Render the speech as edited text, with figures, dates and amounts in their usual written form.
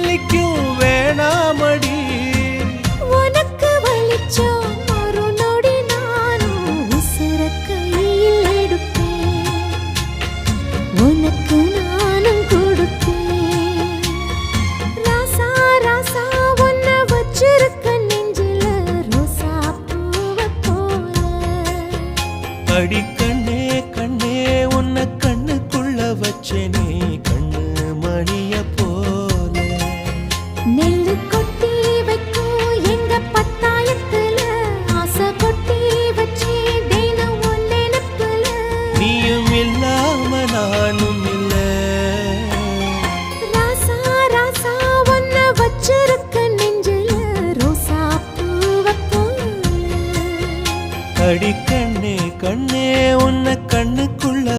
ஜல்லிக்கும் வேணாமடி. உனக்கு வலிச்சோம் ஒரு நொடி நானும் உசுர கையில் எடுப்பேன், உனக்கு நானும் கொடுப்பேன். ராசா ராசா உன்னை வச்சிருக்க நெஞ்சில ரோசா பூவை போல. அடி கண்ணே கண்ணே உன்னை கண்ணுக்குள்ள வச்சேனே கண்ணு மணிய போல. நெல்லு கொட்டி வைக்கும் எங்க பத்தாயத்துல ஆசை கொட்டி வச்சே தினம் உன் நினைப்புல. நீயும் இல்லாம நானும் இல்ல. ராசா ராசா உன்னை வச்சிருக்க நெஞ்சில ரோசா பூவை போல. அடி கண்ணே கண்ணே உன்னை கண்ணு